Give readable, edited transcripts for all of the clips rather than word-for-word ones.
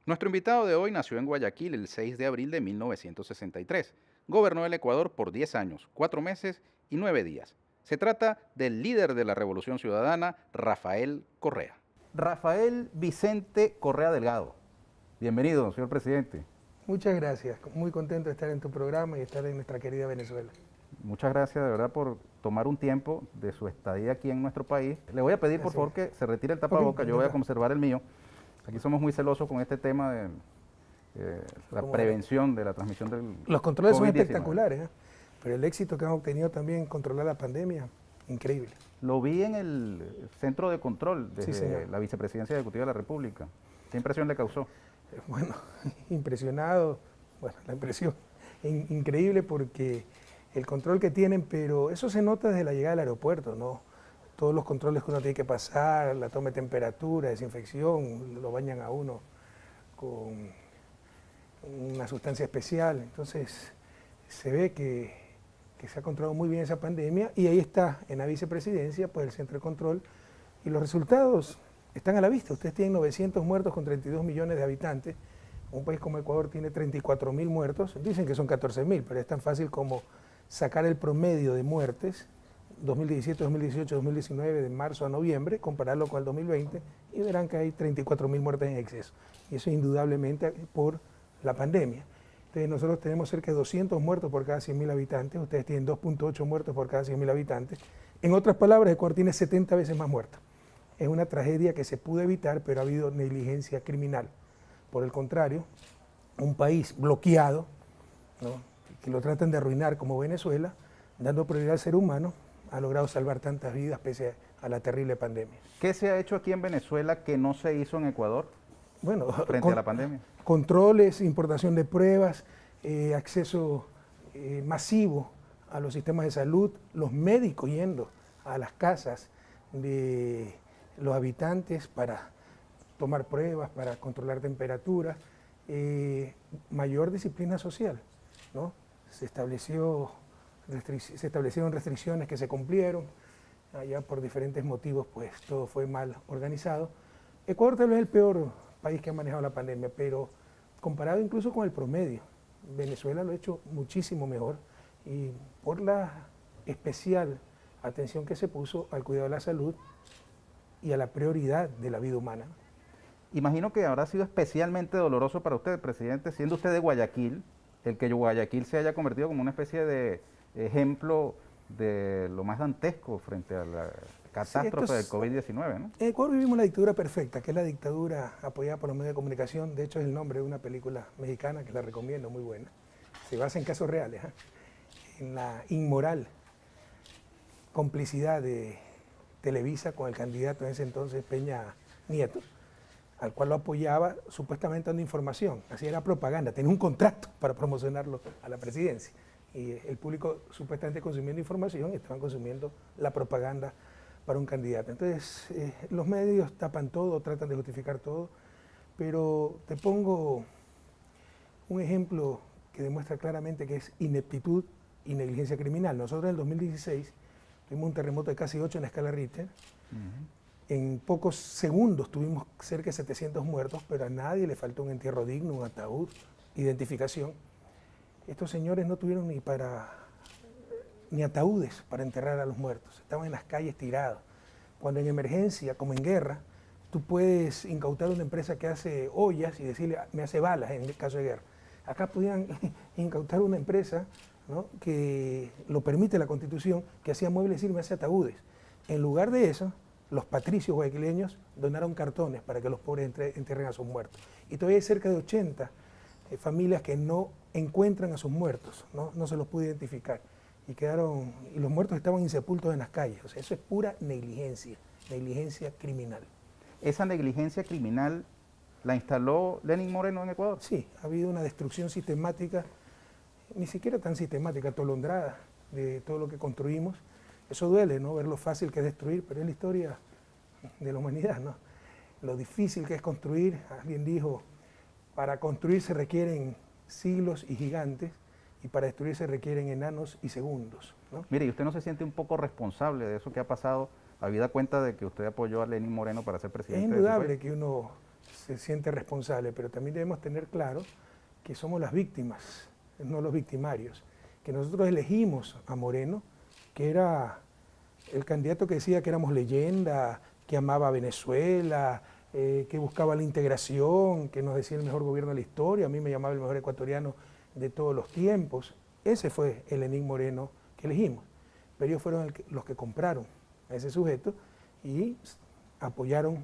Nuestro invitado de hoy nació en Guayaquil el 6 de abril de 1963. Gobernó el Ecuador por 10 años, 4 meses y 9 días. Se trata del líder de la Revolución Ciudadana, Rafael Correa. Rafael Vicente Correa Delgado. Bienvenido, señor presidente. Muchas gracias, muy contento de estar en tu programa y estar en nuestra querida Venezuela. Muchas gracias de verdad por tomar un tiempo de su estadía aquí en nuestro país. Le voy a pedir por Así favor es. que se retire el tapabocas, yo voy a Intenta. conservar el mío. Aquí somos muy celosos con este tema de la Como prevención de la transmisión del Los controles son COVID-19. espectaculares, ¿eh? Pero el éxito que han obtenido también en controlar la pandemia, increíble. Lo vi en el centro de control Sí, desde señor. la Vicepresidencia Ejecutiva de la República. ¿Qué impresión le causó? Bueno, impresionado, bueno, la impresión, increíble porque el control que tienen, pero eso se nota desde la llegada al aeropuerto, ¿no? Todos los controles que uno tiene que pasar, la toma de temperatura, desinfección, lo bañan a uno con una sustancia especial, entonces se ve que se ha controlado muy bien esa pandemia y ahí está en la vicepresidencia pues el centro de control y los resultados están a la vista. Ustedes tienen 900 muertos con 32 millones de habitantes, un país como Ecuador tiene 34.000 muertos, dicen que son 14.000, pero es tan fácil como sacar el promedio de muertes 2017, 2018, 2019, de marzo a noviembre, compararlo con el 2020 y verán que hay 34.000 muertes en exceso. Y eso indudablemente por la pandemia. Entonces nosotros tenemos cerca de 200 muertos por cada 100.000 habitantes, ustedes tienen 2.8 muertos por cada 100.000 habitantes. En otras palabras, Ecuador tiene 70 veces más muertos. Es una tragedia que se pudo evitar, pero ha habido negligencia criminal. Por el contrario, un país bloqueado, ¿no?, que lo tratan de arruinar como Venezuela, dando prioridad al ser humano, ha logrado salvar tantas vidas pese a la terrible pandemia. ¿Qué se ha hecho aquí en Venezuela que no se hizo en Ecuador Bueno, frente a la pandemia? controles, importación de pruebas, acceso masivo a los sistemas de salud, los médicos yendo a las casas de los habitantes para tomar pruebas, para controlar temperaturas, mayor disciplina social, ¿no? Se establecieron restricciones que se cumplieron, allá por diferentes motivos pues todo fue mal organizado. Ecuador tal vez es el peor país que ha manejado la pandemia, pero comparado incluso con el promedio, Venezuela lo ha hecho muchísimo mejor y por la especial atención que se puso al cuidado de la salud y a la prioridad de la vida humana. Imagino que habrá sido especialmente doloroso para usted, presidente, siendo usted de Guayaquil, el que Guayaquil se haya convertido como una especie de ejemplo de lo más dantesco frente a la catástrofe del COVID-19, ¿no? En Ecuador vivimos la dictadura perfecta, que es la dictadura apoyada por los medios de comunicación. De hecho, es el nombre de una película mexicana que la recomiendo, muy buena. Se basa en casos reales, ¿eh?, en la inmoral complicidad de Televisa con el candidato en ese entonces, Peña Nieto, al cual lo apoyaba supuestamente dando información. Así era propaganda, tenía un contrato para promocionarlo a la presidencia. Y el público supuestamente consumiendo información, estaban consumiendo la propaganda para un candidato. Entonces, los medios tapan todo, tratan de justificar todo, pero te pongo un ejemplo que demuestra claramente que es ineptitud y negligencia criminal. Nosotros en el 2016 tuvimos un terremoto de casi 8 en la escala Richter. En pocos segundos tuvimos cerca de 700 muertos, pero a nadie le faltó un entierro digno, un ataúd, identificación. Estos señores no tuvieron ni ataúdes para enterrar a los muertos, estaban en las calles tirados. Cuando en emergencia, como en guerra, tú puedes incautar una empresa que hace ollas y decirle, me hace balas en el caso de guerra. Acá podían incautar una empresa, ¿no?, que lo permite la Constitución, que hacía muebles y decir, me hace ataúdes. En lugar de eso, los patricios guayaquileños donaron cartones para que los pobres entierren a sus muertos. Y todavía hay cerca de 80 familias que no encuentran a sus muertos, no se los pudo identificar. Y los muertos estaban insepultos en las calles. O sea, eso es pura negligencia criminal. ¿Esa negligencia criminal la instaló Lenín Moreno en Ecuador? Sí, ha habido una destrucción sistemática, ni siquiera tan sistemática, atolondrada de todo lo que construimos. Eso duele, ¿no?, ver lo fácil que es destruir, pero es la historia de la humanidad, ¿no? Lo difícil que es construir. Alguien dijo, para construir se requieren siglos y gigantes, y para destruir se requieren enanos y segundos, ¿no? Mire, ¿y usted no se siente un poco responsable de eso que ha pasado, habida cuenta de que usted apoyó a Lenín Moreno para ser Es presidente de su indudable país? que uno se siente responsable, pero también debemos tener claro que somos las víctimas, no los victimarios, que nosotros elegimos a Moreno, que era el candidato que decía que éramos leyenda, que amaba a Venezuela, que buscaba la integración, que nos decía el mejor gobierno de la historia, a mí me llamaba el mejor ecuatoriano de todos los tiempos. Ese fue el Lenín Moreno que elegimos, pero ellos fueron los que compraron a ese sujeto y apoyaron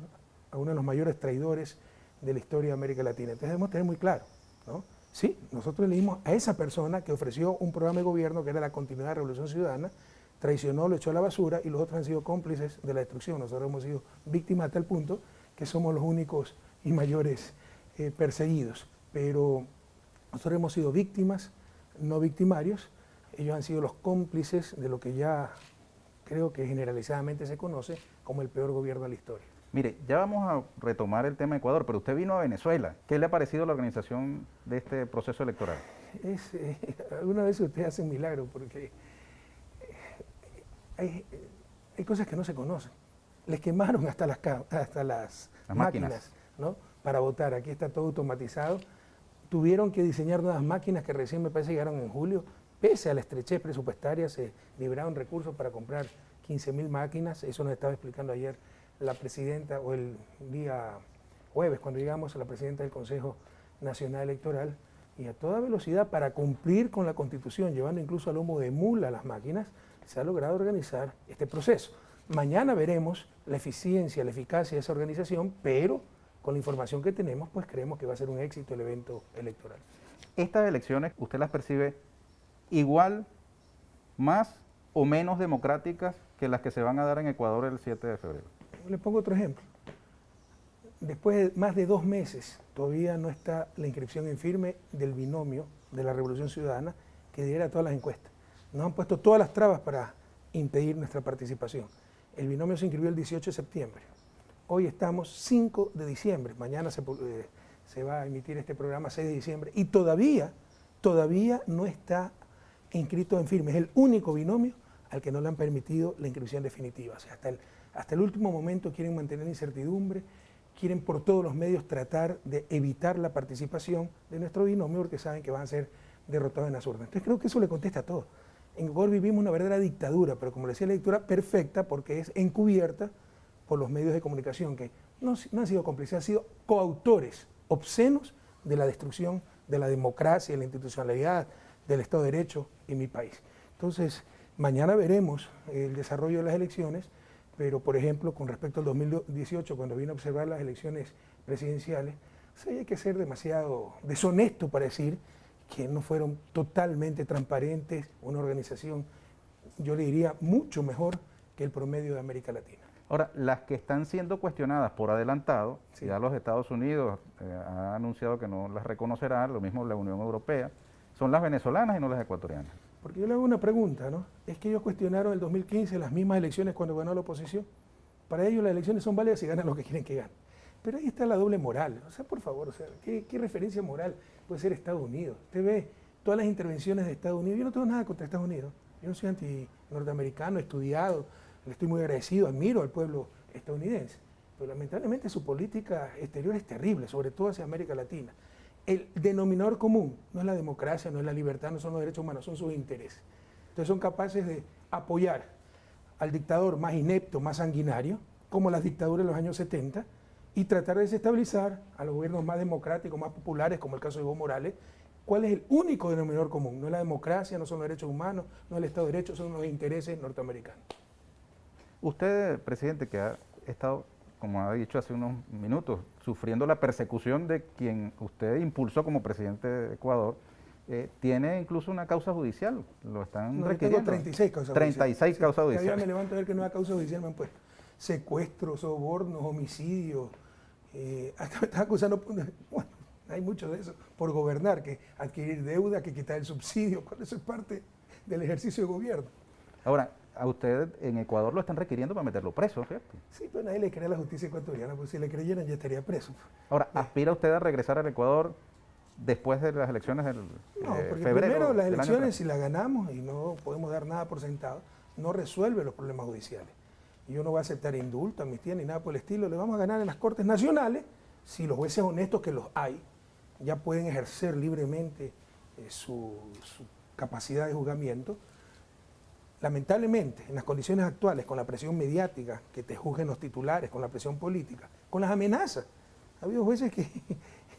a uno de los mayores traidores de la historia de América Latina. Entonces debemos tener muy claro, ¿no? Sí, nosotros elegimos a esa persona que ofreció un programa de gobierno que era la continuidad de la Revolución Ciudadana, traicionó, lo echó a la basura y los otros han sido cómplices de la destrucción. Nosotros hemos sido víctimas a tal punto que somos los únicos y mayores perseguidos. Pero nosotros hemos sido víctimas, no victimarios. Ellos han sido los cómplices de lo que ya creo que generalizadamente se conoce como el peor gobierno de la historia. Mire, ya vamos a retomar el tema de Ecuador, pero usted vino a Venezuela. ¿Qué le ha parecido la organización de este proceso electoral? Alguna vez ustedes hacen milagro porque hay cosas que no se conocen. Les quemaron hasta las máquinas, ¿no? Para votar. Aquí está todo automatizado. Tuvieron que diseñar nuevas máquinas que recién me parece llegaron en julio. Pese a la estrechez presupuestaria, se liberaron recursos para comprar 15.000 máquinas. Eso nos estaba explicando ayer la presidenta, o el día jueves, cuando llegamos a la presidenta del Consejo Nacional Electoral, y a toda velocidad para cumplir con la Constitución, llevando incluso a lomo de mula las máquinas, se ha logrado organizar este proceso. Mañana veremos la eficiencia, la eficacia de esa organización, pero con la información que tenemos, pues creemos que va a ser un éxito el evento electoral. ¿Estas elecciones usted las percibe igual, más o menos democráticas que las que se van a dar en Ecuador el 7 de febrero? Le pongo otro ejemplo. Después de más de 2 meses, todavía no está la inscripción en firme del binomio de la Revolución Ciudadana que diera todas las encuestas. Nos han puesto todas las trabas para impedir nuestra participación. El binomio se inscribió el 18 de septiembre. Hoy estamos 5 de diciembre. Mañana se va a emitir este programa 6 de diciembre y todavía no está inscrito en firme. Es el único binomio al que no le han permitido la inscripción definitiva. O sea, hasta el último momento quieren mantener incertidumbre, quieren por todos los medios tratar de evitar la participación de nuestro binomio porque saben que van a ser derrotados en las urnas. Entonces creo que eso le contesta a todo. En Ecuador vivimos una verdadera dictadura, pero como le decía, la dictadura perfecta porque es encubierta por los medios de comunicación que no han sido cómplices, han sido coautores obscenos de la destrucción de la democracia, de la institucionalidad, del Estado de Derecho en mi país. Entonces, mañana veremos el desarrollo de las elecciones, pero por ejemplo, con respecto al 2018, cuando vine a observar las elecciones presidenciales, o sea, hay que ser demasiado deshonesto para decir que no fueron totalmente transparentes, una organización, yo le diría, mucho mejor que el promedio de América Latina. Ahora, las que están siendo cuestionadas por adelantado, Sí. ya los Estados Unidos han anunciado que no las reconocerán, lo mismo la Unión Europea, son las venezolanas y no las ecuatorianas. Porque yo le hago una pregunta, ¿no? Es que ellos cuestionaron en el 2015 las mismas elecciones cuando ganó la oposición. Para ellos las elecciones son válidas si ganan lo que quieren que ganen. Pero ahí está la doble moral. O sea, por favor, o sea, ¿qué referencia moral puede ser Estados Unidos? Usted ve todas las intervenciones de Estados Unidos. Yo no tengo nada contra Estados Unidos. Yo no soy anti-norteamericano, he estudiado, le estoy muy agradecido, admiro al pueblo estadounidense. Pero lamentablemente su política exterior es terrible, sobre todo hacia América Latina. El denominador común no es la democracia, no es la libertad, no son los derechos humanos, son sus intereses. Entonces son capaces de apoyar al dictador más inepto, más sanguinario, como las dictaduras de los años 70, y tratar de desestabilizar a los gobiernos más democráticos, más populares, como el caso de Evo Morales. ¿Cuál es el único denominador común? No es la democracia, no son los derechos humanos, no es el Estado de Derecho, son los intereses norteamericanos. Usted, presidente, que ha estado, como ha dicho hace unos minutos, sufriendo la persecución de quien usted impulsó como presidente de Ecuador, tiene incluso una causa judicial, lo están requiriendo. Tengo 36 causas 36 causas judiciales. judiciales. Ya me levanto a ver que nueva causa judicial me han puesto. Secuestros, sobornos, homicidios, hasta me están acusando, bueno, hay mucho de eso, por gobernar, que adquirir deuda, que quitar el subsidio, cuando eso es parte del ejercicio de gobierno. Ahora, a usted en Ecuador lo están requiriendo para meterlo preso, ¿cierto? Sí, pero nadie le cree a la justicia ecuatoriana, pues si le creyeran ya estaría preso. Ahora, ¿aspira usted a regresar al Ecuador después de las elecciones del No, porque febrero? primero las del año elecciones, si las ganamos y no podemos dar nada por sentado, no resuelve los problemas judiciales. Y yo no voy a aceptar indulto, amnistía ni nada por el estilo. Le vamos a ganar en las Cortes Nacionales, si los jueces honestos, que los hay, ya pueden ejercer libremente su capacidad de juzgamiento, lamentablemente, en las condiciones actuales, con la presión mediática, que te juzguen los titulares, con la presión política, con las amenazas. Ha habido jueces que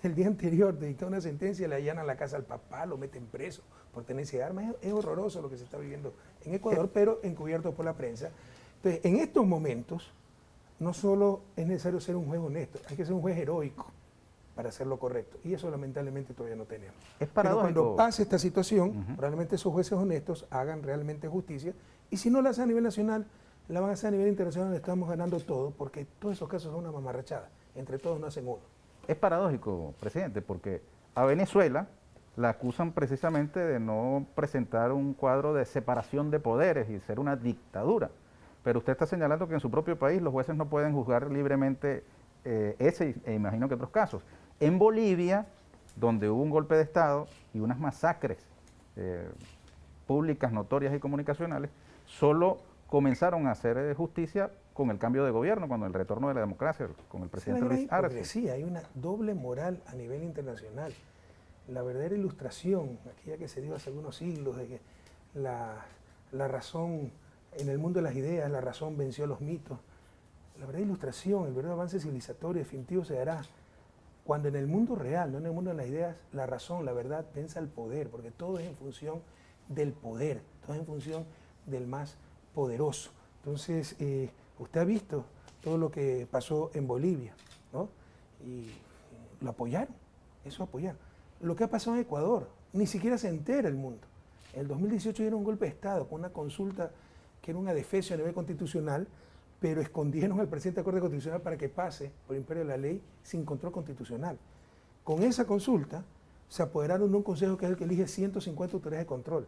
el día anterior de dictar una sentencia le allanan la casa al papá, lo meten preso por tenencia de armas. Es horroroso lo que se está viviendo en Ecuador, pero encubierto por la prensa. Entonces, en estos momentos, no solo es necesario ser un juez honesto, hay que ser un juez heroico para hacer lo correcto. Y eso lamentablemente todavía no tenemos. Es Pero paradójico. cuando pase esta situación, probablemente esos jueces honestos hagan realmente justicia. Y si no la hacen a nivel nacional, la van a hacer a nivel internacional, donde estamos ganando todo, porque todos esos casos son una mamarrachada. Entre todos no hacen uno. Es paradójico, presidente, porque a Venezuela la acusan precisamente de no presentar un cuadro de separación de poderes y ser una dictadura. Pero usted está señalando que en su propio país los jueces no pueden juzgar libremente ese e imagino que otros casos. En Bolivia, donde hubo un golpe de Estado y unas masacres públicas, notorias y comunicacionales, solo comenzaron a hacer justicia con el cambio de gobierno, con el retorno de la democracia, con el presidente Luis Arce. Sí, hay una doble moral a nivel internacional. La verdadera ilustración, aquella que se dio hace algunos siglos, de que la razón, en el mundo de las ideas, la razón venció a los mitos. La verdadera ilustración, el verdadero avance civilizatorio definitivo se dará cuando en el mundo real, no en el mundo de las ideas, la razón, la verdad, vence al poder, porque todo es en función del poder, todo es en función del más poderoso. Entonces, usted ha visto todo lo que pasó en Bolivia, ¿no? Y lo apoyaron, eso apoyaron. Lo que ha pasado en Ecuador, ni siquiera se entera el mundo. En el 2018 dieron un golpe de Estado con una consulta que era un adefesio a nivel constitucional, pero escondieron al presidente de la Corte Constitucional para que pase por imperio de la ley sin control constitucional. Con esa consulta se apoderaron de un consejo que es el que elige 150 autoridades de control.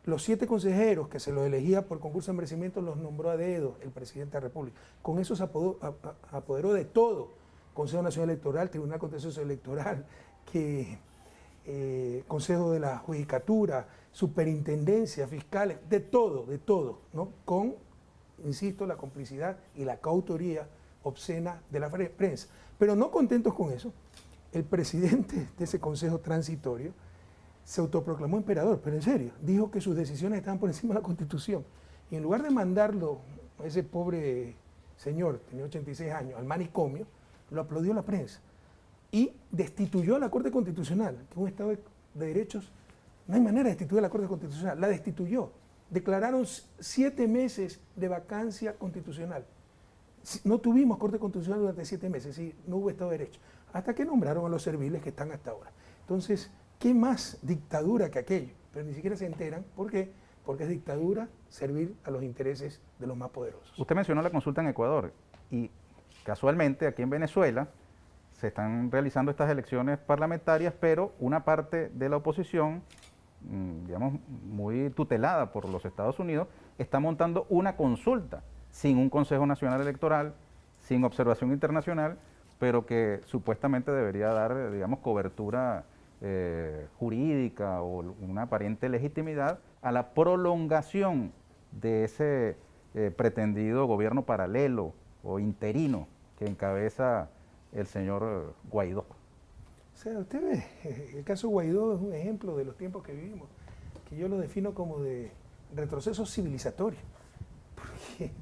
Los 7 consejeros que se los elegía por concurso de merecimiento los nombró a dedo el presidente de la República. Con eso se apoderó de todo. Consejo Nacional Electoral, Tribunal Contencioso Electoral, Consejo de la Judicatura, Superintendencia, Fiscales, de todo, ¿no? Con, insisto, la complicidad y la coautoría obscena de la prensa. Pero no contentos con eso, el presidente de ese consejo transitorio se autoproclamó emperador, pero en serio, dijo que sus decisiones estaban por encima de la Constitución. Y en lugar de mandarlo, a ese pobre señor, tenía 86 años, al manicomio, lo aplaudió la prensa. Y destituyó a la Corte Constitucional, que es un Estado de derechos, no hay manera de destituir a la Corte Constitucional, la destituyó. Declararon 7 meses de vacancia constitucional. No tuvimos Corte Constitucional durante 7 meses, y no hubo Estado de Derecho. Hasta que nombraron a los serviles que están hasta ahora. Entonces, ¿qué más dictadura que aquello? Pero ni siquiera se enteran. ¿Por qué? Porque es dictadura servir a los intereses de los más poderosos. Usted mencionó la consulta en Ecuador y casualmente aquí en Venezuela se están realizando estas elecciones parlamentarias, pero una parte de la oposición, digamos, muy tutelada por los Estados Unidos, está montando una consulta sin un Consejo Nacional Electoral, sin observación internacional, pero que supuestamente debería dar, digamos, cobertura jurídica o una aparente legitimidad a la prolongación de ese pretendido gobierno paralelo o interino que encabeza el señor Guaidó. O sea, usted ve, el caso Guaidó es un ejemplo de los tiempos que vivimos, que yo lo defino como de retroceso civilizatorio. Porque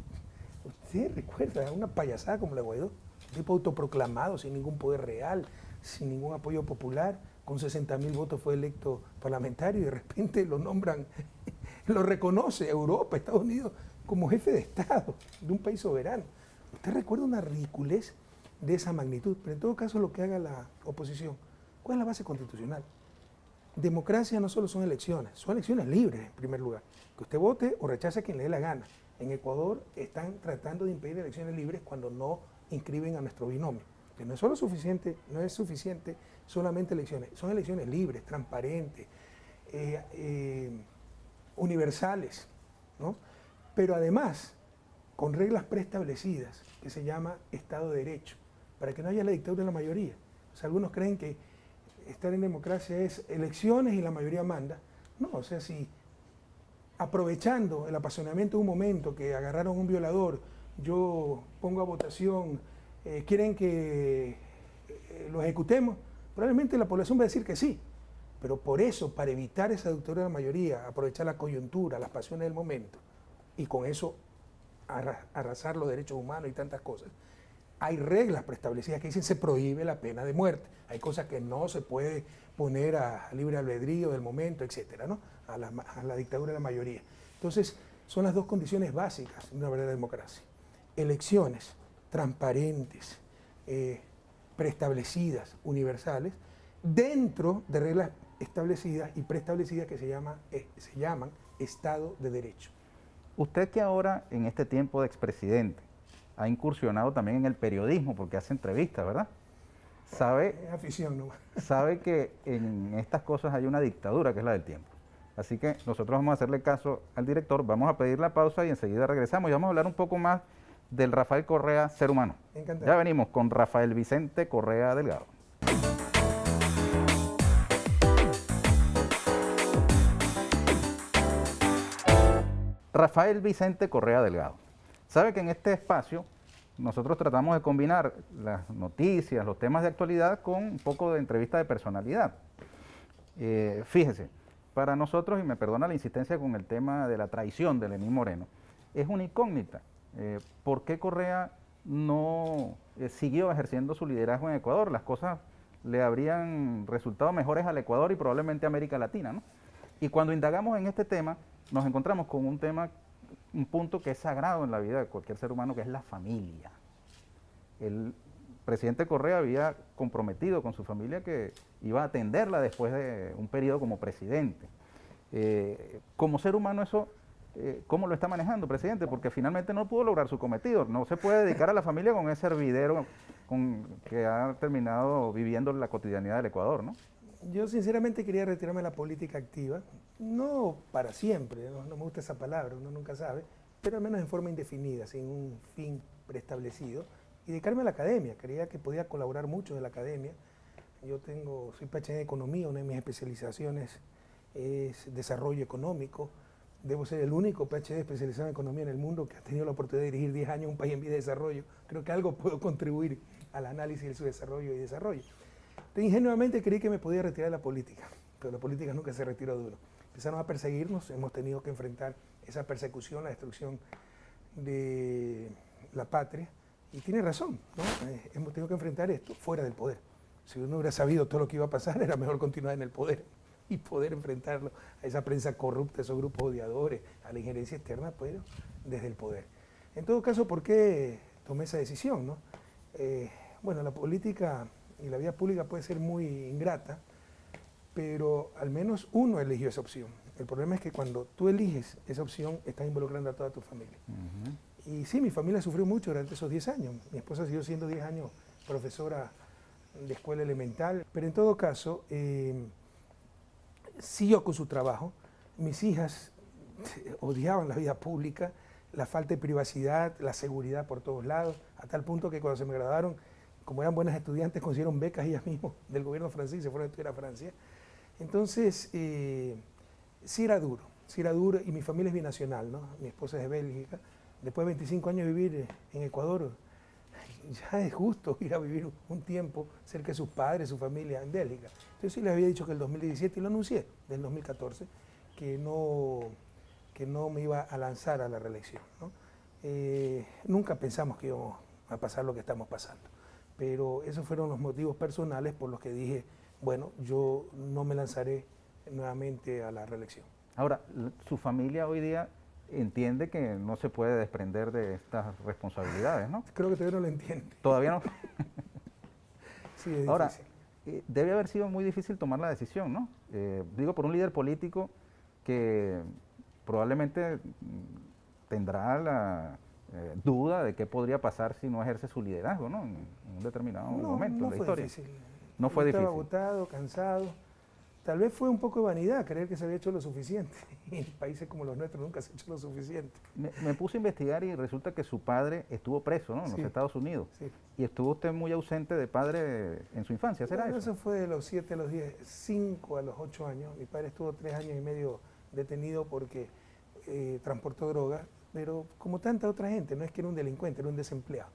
usted recuerda una payasada como la Guaidó, un tipo autoproclamado, sin ningún poder real, sin ningún apoyo popular, con 60.000 votos fue electo parlamentario y de repente lo nombran, lo reconoce Europa, Estados Unidos, como jefe de Estado de un país soberano. Usted recuerda una ridiculez de esa magnitud, pero en todo caso lo que haga la oposición, ¿cuál es la base constitucional? Democracia no solo son elecciones libres en primer lugar, que usted vote o rechace a quien le dé la gana. En Ecuador están tratando de impedir elecciones libres cuando no inscriben a nuestro binomio. Que no es solo suficiente, no es suficiente solamente elecciones, son elecciones libres, transparentes, universales, ¿no? Pero además con reglas preestablecidas, que se llama Estado de Derecho, para que no haya la dictadura de la mayoría. O sea, algunos creen que estar en democracia es elecciones y la mayoría manda. No, o sea, si aprovechando el apasionamiento de un momento que agarraron un violador, yo pongo a votación, quieren que lo ejecutemos, probablemente la población va a decir que sí. Pero por eso, para evitar esa dictadura de la mayoría, aprovechar la coyuntura, las pasiones del momento, y con eso arrasar los derechos humanos y tantas cosas, hay reglas preestablecidas que dicen se prohíbe la pena de muerte. Hay cosas que no se puede poner a libre albedrío del momento, etcétera, ¿no? A la dictadura de la mayoría. Entonces, son las dos condiciones básicas de una verdadera democracia. Elecciones transparentes, preestablecidas, universales, dentro de reglas establecidas y preestablecidas que se llaman Estado de Derecho. Usted que ahora, en este tiempo de expresidente, ha incursionado también en el periodismo, porque hace entrevistas, ¿verdad? Es afición nomás. Sabe que en estas cosas hay una dictadura, que es la del tiempo. Así que nosotros vamos a hacerle caso al director, vamos a pedir la pausa y enseguida regresamos y vamos a hablar un poco más del Rafael Correa, ser humano. Encantado. Ya venimos con Rafael Vicente Correa Delgado. Rafael Vicente Correa Delgado. Sabe que en este espacio nosotros tratamos de combinar las noticias, los temas de actualidad con un poco de entrevista de personalidad. Fíjese, para nosotros, y me perdona la insistencia con el tema de la traición de Lenín Moreno, es una incógnita. ¿Por qué Correa no siguió ejerciendo su liderazgo en Ecuador? Las cosas le habrían resultado mejores al Ecuador y probablemente a América Latina, ¿no? Y cuando indagamos en este tema, nos encontramos con un punto que es sagrado en la vida de cualquier ser humano, que es la familia. El presidente Correa había comprometido con su familia que iba a atenderla después de un periodo como presidente. Como ser humano eso, ¿cómo lo está manejando, presidente? Porque finalmente no pudo lograr su cometido. No se puede dedicar a la familia con ese hervidero que ha terminado viviendo la cotidianidad del Ecuador, ¿no? Yo sinceramente quería retirarme de la política activa, no para siempre, no me gusta esa palabra, uno nunca sabe, pero al menos en forma indefinida, sin un fin preestablecido, y dedicarme a la academia. Creía que podía colaborar mucho de la academia. Soy PhD en Economía, una de mis especializaciones es Desarrollo Económico. Debo ser el único PhD especializado en Economía en el mundo que ha tenido la oportunidad de dirigir 10 años un país en vías de desarrollo. Creo que algo puedo contribuir al análisis de su desarrollo y desarrollo. Entonces, ingenuamente creí que me podía retirar de la política, pero la política nunca se retiró duro. Empezaron a perseguirnos, hemos tenido que enfrentar esa persecución, la destrucción de la patria, y tiene razón, ¿no? Hemos tenido que enfrentar esto fuera del poder. Si uno hubiera sabido todo lo que iba a pasar, era mejor continuar en el poder y poder enfrentarlo a esa prensa corrupta, a esos grupos odiadores, a la injerencia externa, pero desde el poder. En todo caso, ¿por qué tomé esa decisión, no? Bueno, la política y la vida pública puede ser muy ingrata, pero al menos uno eligió esa opción. El problema es que cuando tú eliges esa opción, estás involucrando a toda tu familia. Y sí, mi familia sufrió mucho durante esos 10 años. Mi esposa siguió siendo 10 años profesora de escuela elemental, pero en todo caso, siguió con su trabajo. Mis hijas odiaban la vida pública, la falta de privacidad, la seguridad por todos lados, a tal punto que cuando se me graduaron, como eran buenas estudiantes, consiguieron becas ellas mismas del gobierno francés y se fueron a estudiar a Francia. Entonces, sí era duro, y mi familia es binacional, ¿no? Mi esposa es de Bélgica. Después de 25 años de vivir en Ecuador, ya es justo ir a vivir un tiempo cerca de sus padres, su familia en Bélgica. Entonces sí les había dicho que el 2017, y lo anuncié, del 2014, que no me iba a lanzar a la reelección, ¿no? Nunca pensamos que íbamos a pasar lo que estamos pasando, pero esos fueron los motivos personales por los que dije, bueno, yo no me lanzaré nuevamente a la reelección. Ahora, su familia hoy día entiende que no se puede desprender de estas responsabilidades, ¿no? Creo que todavía no lo entiende. ¿Todavía no? Sí, es Ahora, difícil. debe haber sido muy difícil tomar la decisión, ¿no? Digo, por un líder político que probablemente tendrá la duda de qué podría pasar si no ejerce su liderazgo, ¿no? En un determinado momento en la historia. Difícil. No fue difícil. Estaba agotado, cansado. Tal vez fue un poco de vanidad creer que se había hecho lo suficiente. Y en países como los nuestros nunca se ha hecho lo suficiente. Me puse a investigar y resulta que su padre estuvo preso, ¿no? En los Estados Unidos. Sí. Y estuvo usted muy ausente de padre en su infancia, ¿será Bueno, eso? eso fue de los 7 a los 10, 5 a los 8 años. Mi padre estuvo 3 años y medio detenido porque transportó drogas, pero como tanta otra gente, no es que era un delincuente, era un desempleado,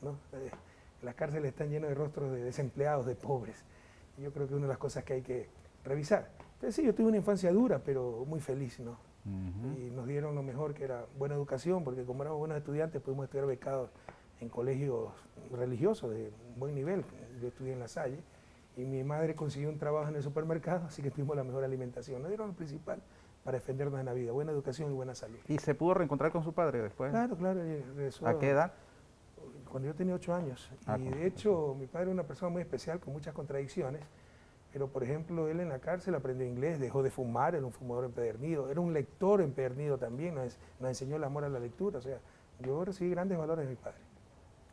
¿no? las cárceles están llenas de rostros de desempleados, de pobres. Y yo creo que es una de las cosas que hay que revisar. Entonces sí, yo tuve una infancia dura, pero muy feliz, ¿no? Y nos dieron lo mejor, que era buena educación, porque como éramos buenos estudiantes pudimos estudiar becados en colegios religiosos de buen nivel. Yo estudié en La Salle y mi madre consiguió un trabajo en el supermercado, así que tuvimos la mejor alimentación. Nos dieron lo principal para defendernos en la vida, buena educación y buena salud. ¿Y se pudo reencontrar con su padre después? Claro, claro. Regresó ¿A qué edad? cuando yo tenía 8 años. Y de hecho, mi padre era una persona muy especial, con muchas contradicciones. Pero, por ejemplo, él en la cárcel aprendió inglés, dejó de fumar, era un fumador empedernido, era un lector empedernido también, nos enseñó el amor a la lectura. O sea, yo recibí grandes valores de mi padre.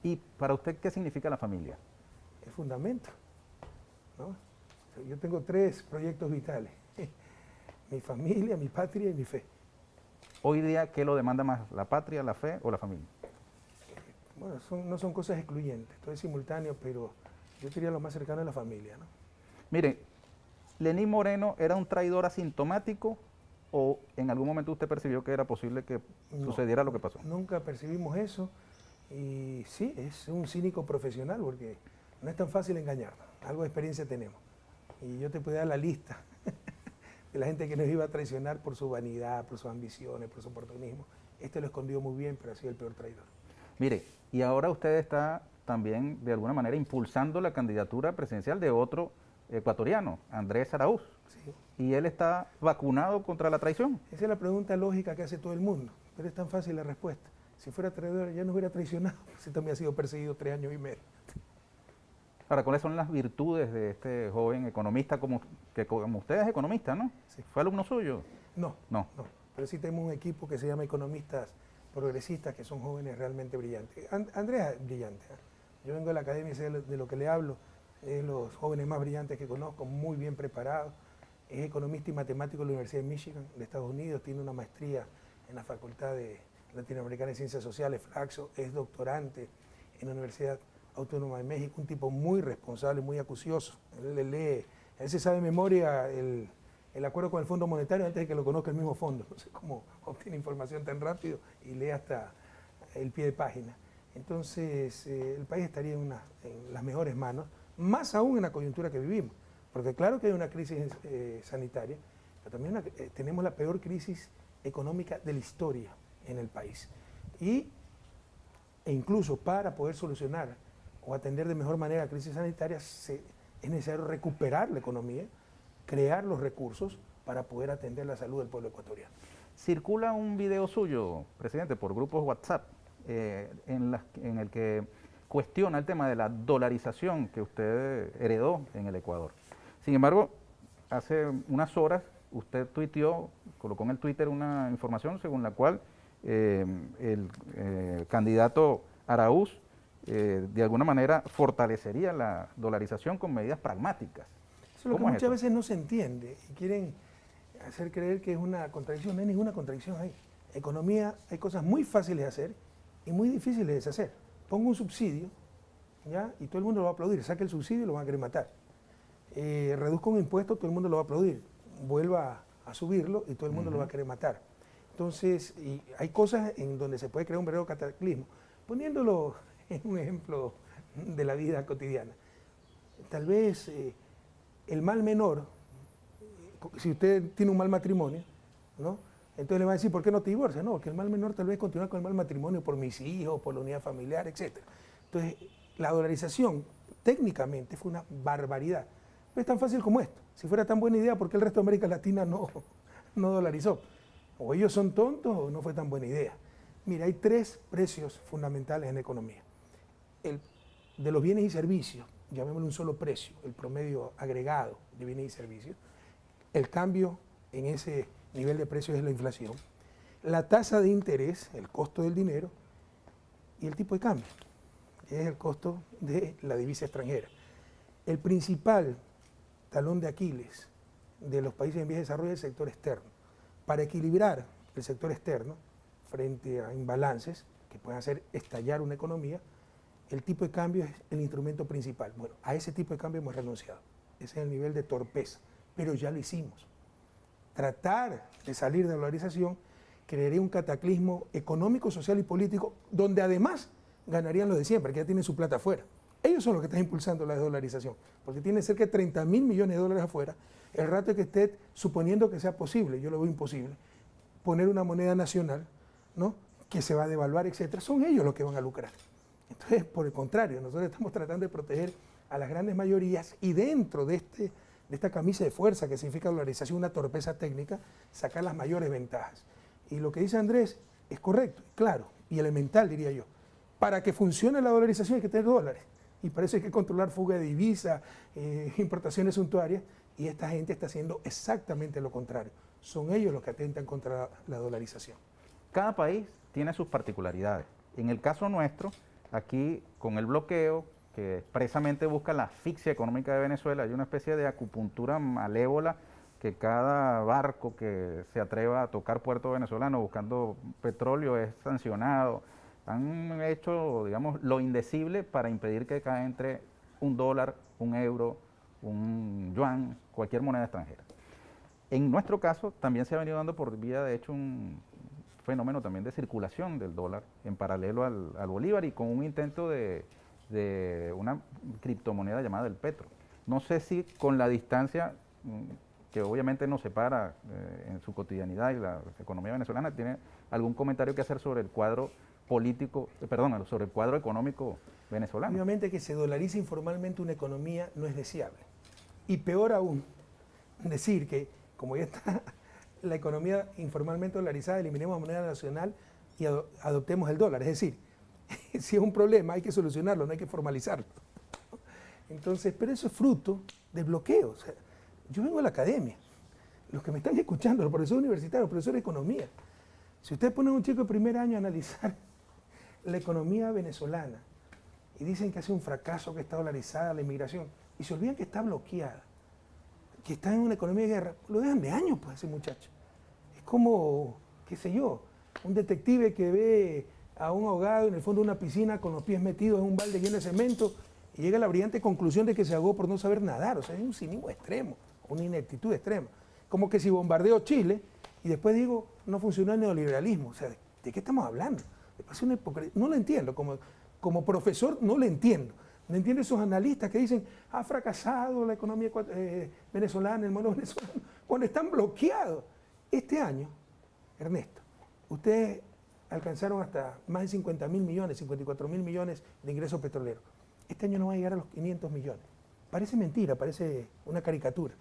¿Y para usted qué significa la familia? El fundamento, ¿no? Yo tengo 3 proyectos vitales: mi familia, mi patria y mi fe. Hoy día, ¿qué lo demanda más, la patria, la fe o la familia? Bueno, no son cosas excluyentes, todo es simultáneo, pero yo diría lo más cercano a la familia, ¿no? Mire, ¿Lenín Moreno era un traidor asintomático o en algún momento usted percibió que era posible que sucediera lo que pasó? Nunca percibimos eso, y sí, es un cínico profesional, porque no es tan fácil engañarnos, algo de experiencia tenemos. Y yo te puedo dar la lista de la gente que nos iba a traicionar por su vanidad, por sus ambiciones, por su oportunismo. Este lo escondió muy bien, pero ha sido el peor traidor. Mire, y ahora usted está también de alguna manera impulsando la candidatura presidencial de otro ecuatoriano, Andrés Araúz. Sí. Y él está vacunado contra la traición. Esa es la pregunta lógica que hace todo el mundo, pero es tan fácil la respuesta. Si fuera traidor ya no hubiera traicionado, si también ha sido perseguido 3 años y medio. Ahora, ¿cuáles son las virtudes de este joven economista, como usted es economista, ¿no? Sí. ¿Fue alumno suyo? No, No. pero sí tenemos un equipo que se llama Economistas Progresistas, que son jóvenes realmente brillantes. Andrea es brillante, ¿eh? Yo vengo de la academia y sé de lo que le hablo. Es los jóvenes más brillantes que conozco, muy bien preparados. Es economista y matemático de la Universidad de Michigan, de Estados Unidos. Tiene una maestría en la Facultad Latinoamericana de Ciencias Sociales, Flaxo. Es doctorante en la Universidad Autónoma de México. Un tipo muy responsable, muy acucioso. Él se sabe de memoria el acuerdo con el Fondo Monetario antes de que lo conozca el mismo fondo. No sé cómo obtiene información tan rápido y lee hasta el pie de página. Entonces, el país estaría en las mejores manos, más aún en la coyuntura que vivimos, porque claro que hay una crisis sanitaria, pero también tenemos la peor crisis económica de la historia en el país. E incluso para poder solucionar o atender de mejor manera la crisis sanitaria, es necesario recuperar la economía, crear los recursos para poder atender la salud del pueblo ecuatoriano. Circula un video suyo, presidente, por grupos WhatsApp, en el que cuestiona el tema de la dolarización que usted heredó en el Ecuador. Sin embargo, hace unas horas usted tuiteó, colocó en el Twitter una información según la cual el candidato Araúz de alguna manera fortalecería la dolarización con medidas pragmáticas. Eso es lo que muchas veces no se entiende y quieren hacer creer que es una contradicción. No hay ninguna contradicción ahí. Economía, hay cosas muy fáciles de hacer y muy difíciles de deshacer. Pongo un subsidio, ¿ya? Y todo el mundo lo va a aplaudir. Saque el subsidio y lo van a querer matar. Reduzca un impuesto, todo el mundo lo va a aplaudir. Vuelva a subirlo y todo el mundo lo va a querer matar. Entonces, y hay cosas en donde se puede crear un verdadero cataclismo. Poniéndolo en un ejemplo de la vida cotidiana. Tal vez el mal menor, si usted tiene un mal matrimonio, ¿no? Entonces le va a decir, ¿por qué no te divorcias? No, porque el mal menor tal vez continúa con el mal matrimonio por mis hijos, por la unidad familiar, etc. Entonces, la dolarización técnicamente fue una barbaridad. No es tan fácil como esto. Si fuera tan buena idea, ¿por qué el resto de América Latina no dolarizó? O ellos son tontos o no fue tan buena idea. Mira, hay 3 precios fundamentales en la economía. De los bienes y servicios, llamémosle un solo precio, el promedio agregado de bienes y servicios. El cambio en ese nivel de precios es la inflación. La tasa de interés, el costo del dinero, y el tipo de cambio, que es el costo de la divisa extranjera. El principal talón de Aquiles de los países en vías de desarrollo es el sector externo. Para equilibrar el sector externo frente a imbalances que pueden hacer estallar una economía, el tipo de cambio es el instrumento principal. Bueno, a ese tipo de cambio hemos renunciado. Ese es el nivel de torpeza, pero ya lo hicimos. Tratar de salir de la dolarización crearía un cataclismo económico, social y político, donde además ganarían los de siempre, que ya tienen su plata afuera. Ellos son los que están impulsando la desdolarización, porque tienen cerca de 30.000 millones de dólares afuera. El rato que esté suponiendo que sea posible, yo lo veo imposible, poner una moneda nacional, ¿no?, que se va a devaluar, etcétera, son ellos los que van a lucrar. Entonces, por el contrario, nosotros estamos tratando de proteger a las grandes mayorías y dentro de esta camisa de fuerza que significa dolarización, una torpeza técnica, sacar las mayores ventajas. Y lo que dice Andrés es correcto, claro, y elemental, diría yo. Para que funcione la dolarización hay que tener dólares. Y para eso hay que controlar fuga de divisas, importaciones suntuarias, y esta gente está haciendo exactamente lo contrario. Son ellos los que atentan contra la dolarización. Cada país tiene sus particularidades. En el caso nuestro, aquí con el bloqueo, que expresamente busca la asfixia económica de Venezuela, hay una especie de acupuntura malévola que cada barco que se atreva a tocar puerto venezolano buscando petróleo es sancionado. Han hecho, digamos, lo indecible para impedir que acá entre un dólar, un euro, un yuan, cualquier moneda extranjera. En nuestro caso también se ha venido dando por vía, de hecho, un fenómeno también de circulación del dólar en paralelo al bolívar y con un intento de una criptomoneda llamada el petro. No sé si con la distancia que obviamente nos separa en su cotidianidad y la economía venezolana, tiene algún comentario que hacer sobre el cuadro político, perdón, sobre el cuadro económico venezolano. Obviamente que se dolariza informalmente una economía no es deseable. Y peor aún, decir que como ya está la economía informalmente dolarizada, eliminemos la moneda nacional y adoptemos el dólar. Es decir, si es un problema hay que solucionarlo, no hay que formalizarlo. Entonces, pero eso es fruto del bloqueo. O sea, yo vengo a la academia, los que me están escuchando, los profesores universitarios, los profesores de economía. Si ustedes ponen a un chico de primer año a analizar la economía venezolana y dicen que ha sido un fracaso, que está dolarizada la inmigración, y se olvidan que está bloqueada, que está en una economía de guerra, lo dejan de años, pues, ese muchacho. Es como, qué sé yo, un detective que ve a un ahogado en el fondo de una piscina con los pies metidos en un balde lleno de cemento y llega a la brillante conclusión de que se ahogó por no saber nadar. O sea, es un cinismo extremo, una ineptitud extrema. Como que si bombardeo Chile y después digo, no funcionó el neoliberalismo. O sea, ¿de qué estamos hablando? No lo entiendo, como profesor no lo entiendo. No entiendo esos analistas que dicen, ha fracasado la economía venezolana, el modelo venezolano, cuando están bloqueados. Este año, Ernesto, ustedes alcanzaron hasta más de 50.000 millones, 54.000 millones de ingresos petroleros. Este año no va a llegar a los 500 millones. Parece mentira, parece una caricatura.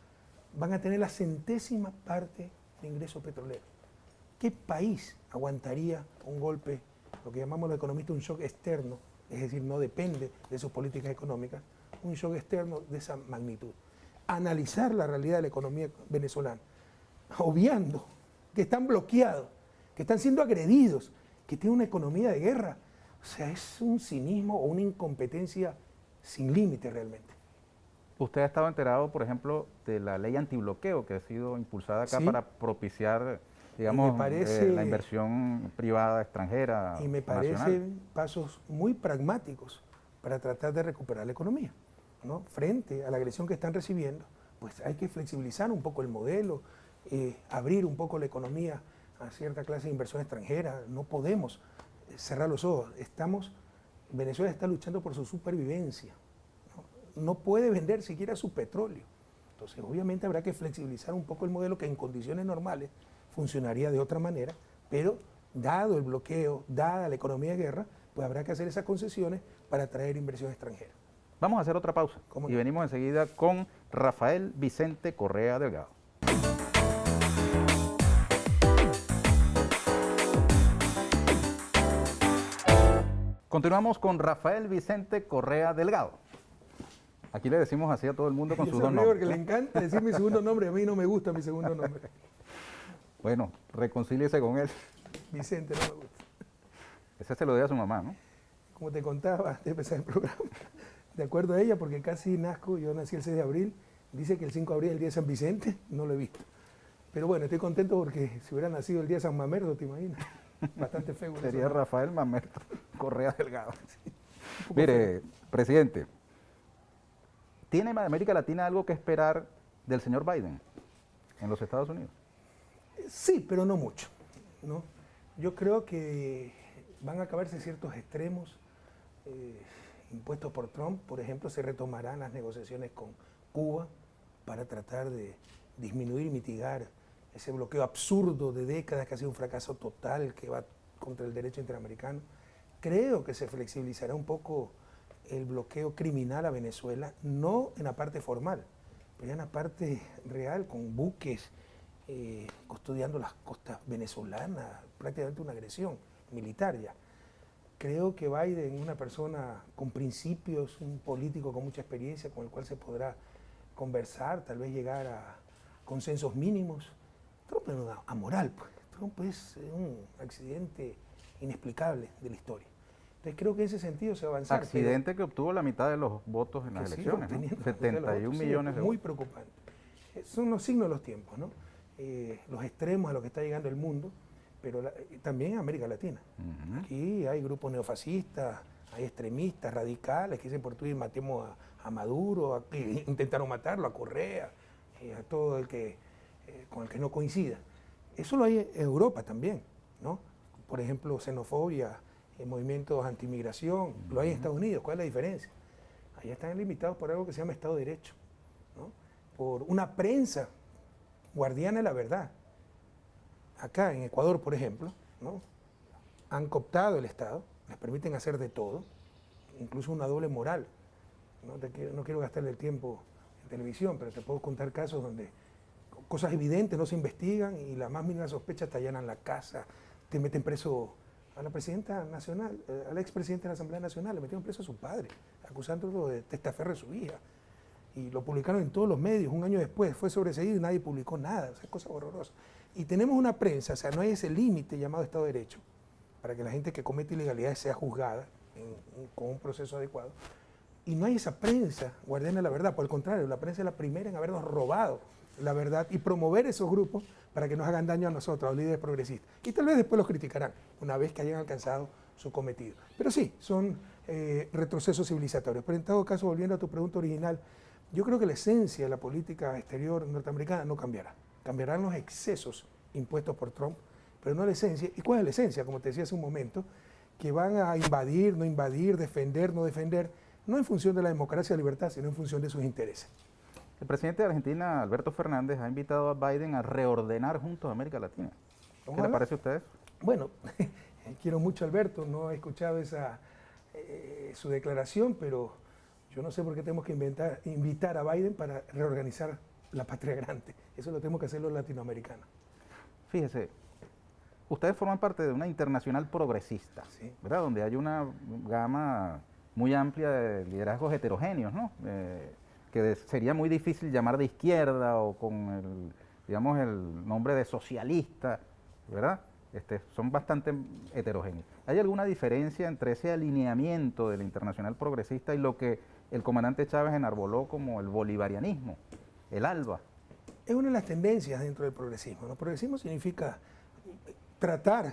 Van a tener la 100ª parte de ingresos petroleros. ¿Qué país aguantaría un golpe, lo que llamamos los economistas un shock externo, es decir, no depende de sus políticas económicas, un shock externo de esa magnitud? Analizar la realidad de la economía venezolana, obviando que están bloqueados, que están siendo agredidos, que tienen una economía de guerra. O sea, es un cinismo o una incompetencia sin límite realmente. Usted ha estado enterado, por ejemplo, de la ley antibloqueo que ha sido impulsada acá, ¿sí?, para propiciar, digamos, la inversión privada extranjera. Y me parecen pasos muy pragmáticos para tratar de recuperar la economía, ¿no? Frente a la agresión que están recibiendo, pues hay que flexibilizar un poco el modelo, abrir un poco la economía a cierta clase de inversión extranjera. No podemos cerrar los ojos. Venezuela está luchando por su supervivencia. No puede vender siquiera su petróleo. Entonces, obviamente habrá que flexibilizar un poco el modelo que en condiciones normales funcionaría de otra manera, pero dado el bloqueo, dada la economía de guerra, pues habrá que hacer esas concesiones para atraer inversión extranjera. Vamos a hacer otra pausa y venimos enseguida con Rafael Vicente Correa Delgado. Continuamos con Rafael Vicente Correa Delgado. Aquí le decimos así a todo el mundo con sus dos nombres. Porque le encanta decir mi segundo nombre, a mí no me gusta mi segundo nombre. Bueno, reconcíliese con él. Vicente no me gusta. Ese se lo dio a su mamá, ¿no? Como te contaba antes de empezar el programa, de acuerdo a ella, porque casi nazco, yo nací el 6 de abril, dice que el 5 de abril es el día de San Vicente, no lo he visto. Pero bueno, estoy contento porque si hubiera nacido el día de San Mamerto, ¿te imaginas? Bastante feo. Sería Rafael Mamerto Correa Delgado. Sí. Mire, presidente, ¿tiene América Latina algo que esperar del señor Biden en los Estados Unidos? Sí, pero no mucho, ¿no? Yo creo que van a acabarse ciertos extremos impuestos por Trump, por ejemplo, se retomarán las negociaciones con Cuba para tratar de disminuir y mitigar ese bloqueo absurdo de décadas que ha sido un fracaso total, que va contra el derecho interamericano. Creo que se flexibilizará un poco el bloqueo criminal a Venezuela, no en la parte formal, pero ya en la parte real, con buques custodiando las costas venezolanas, prácticamente una agresión militar ya. Creo que Biden es una persona con principios, un político con mucha experiencia, con el cual se podrá conversar, tal vez llegar a consensos mínimos. Trump es amoral, pues. Trump es un accidente inexplicable de la historia. Entonces creo que en ese sentido se va a avanzar. Accidente que obtuvo la mitad de los votos en las elecciones, ¿no? 71 millones de votos. Muy preocupante. Son los signos de los tiempos, ¿no? Los extremos a los que está llegando el mundo, pero también en América Latina. Aquí hay grupos neofascistas, hay extremistas, radicales, que dicen por Twitter matemos a Maduro, que intentaron matarlo, a Correa, a todo el que con el que no coincida. Eso lo hay en Europa también, ¿no? Por ejemplo, xenofobia, movimientos antimigración, lo hay en Estados Unidos. ¿Cuál es la diferencia? Allá están limitados por algo que se llama Estado de Derecho, ¿no? Por una prensa guardiana de la verdad. Acá en Ecuador, por ejemplo, ¿no? Han cooptado el Estado, les permiten hacer de todo, incluso una doble moral. No quiero gastarle el tiempo en televisión, pero te puedo contar casos donde cosas evidentes no se investigan y la más mínima sospecha te allanan la casa, te meten preso a la presidenta nacional, al expresidente de la Asamblea Nacional, le metieron preso a su padre, acusándolo de testaferro de su hija. Y lo publicaron en todos los medios, un año después fue sobreseído y nadie publicó nada, o sea, cosas horrorosas. Y tenemos una prensa, o sea, no hay ese límite llamado Estado de Derecho, para que la gente que comete ilegalidades sea juzgada con un proceso adecuado. Y no hay esa prensa guardiana de la verdad, por el contrario, la prensa es la primera en habernos robado la verdad y promover esos grupos para que nos hagan daño a nosotros, a los líderes progresistas. Y tal vez después los criticarán, una vez que hayan alcanzado su cometido. Pero sí, son retrocesos civilizatorios. Pero en todo caso, volviendo a tu pregunta original, yo creo que la esencia de la política exterior norteamericana no cambiará. Cambiarán los excesos impuestos por Trump, pero no la esencia. ¿Y cuál es la esencia? Como te decía hace un momento, que van a invadir, no invadir, defender, no defender, no en función de la democracia y la libertad, sino en función de sus intereses. El presidente de Argentina, Alberto Fernández, ha invitado a Biden a reordenar juntos a América Latina. ¿Qué le parece a ustedes? Bueno, quiero mucho a Alberto, no he escuchado su declaración, pero yo no sé por qué tenemos que invitar a Biden para reorganizar la patria grande. Eso lo tenemos que hacer los latinoamericanos. Fíjese, ustedes forman parte de una internacional progresista, sí, ¿verdad? Donde hay una gama muy amplia de liderazgos heterogéneos, ¿no? Que sería muy difícil llamar de izquierda o con el, digamos, el nombre de socialista, ¿verdad? Son bastante heterogéneos. ¿Hay alguna diferencia entre ese alineamiento de la internacional progresista y lo que el comandante Chávez enarboló como el bolivarianismo, el ALBA? Es una de las tendencias dentro del progresismo, ¿no? Progresismo significa tratar,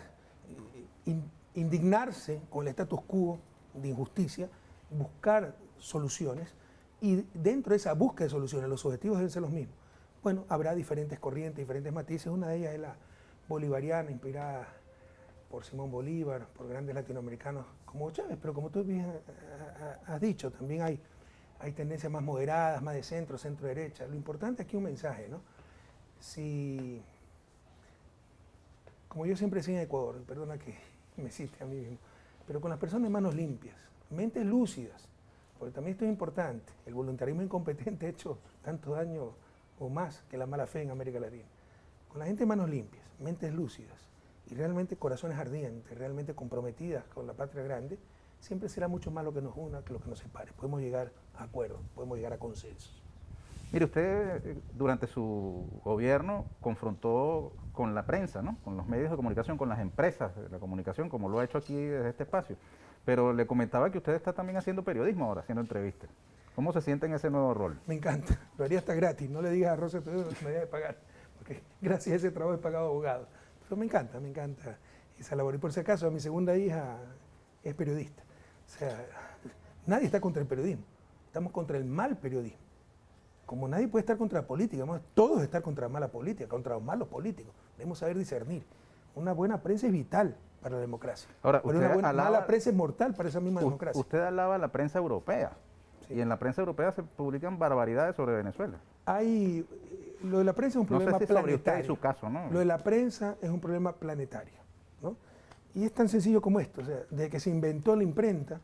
indignarse con el status quo de injusticia, buscar soluciones, y dentro de esa búsqueda de soluciones los objetivos deben ser los mismos. Bueno, habrá diferentes corrientes, diferentes matices. Una de ellas es la bolivariana, inspirada por Simón Bolívar, por grandes latinoamericanos como Chávez, pero como tú bien has dicho, también hay tendencias más moderadas, más de centro, centro-derecha. Lo importante aquí es un mensaje, ¿no? Si, como yo siempre decía en Ecuador, perdona que me cite a mí mismo, pero con las personas de manos limpias, mentes lúcidas, porque también esto es importante, el voluntarismo incompetente ha hecho tanto daño o más que la mala fe en América Latina. Con la gente de manos limpias, mentes lúcidas y realmente corazones ardientes, realmente comprometidas con la patria grande, siempre será mucho más lo que nos una que lo que nos separe. Podemos llegar a acuerdos, podemos llegar a consensos. Mire, usted durante su gobierno confrontó con la prensa, ¿no? Con los medios de comunicación, con las empresas de la comunicación, como lo ha hecho aquí desde este espacio. Pero le comentaba que usted está también haciendo periodismo ahora, haciendo entrevistas. ¿Cómo se siente en ese nuevo rol? Me encanta, lo haría hasta gratis. No le digas a Rosa Toledo que me haya de pagar, porque gracias a ese trabajo he pagado abogado. Pero me encanta esa labor. Y por si acaso, mi segunda hija es periodista. O sea, nadie está contra el periodismo, estamos contra el mal periodismo. Como nadie puede estar contra la política, vamos todos estar contra la mala política, contra los malos políticos. Debemos saber discernir. Una buena prensa es vital para la democracia. Ahora, Pero usted una mala prensa es mortal para esa misma democracia. Usted alaba a la prensa europea, Sí. y en la prensa europea se publican barbaridades sobre Venezuela. Lo de la prensa es un problema No sé si sobre planetario. usted y su caso, ¿no? Lo de la prensa es un problema planetario, ¿no? Y es tan sencillo como esto, o sea, desde que se inventó la imprenta,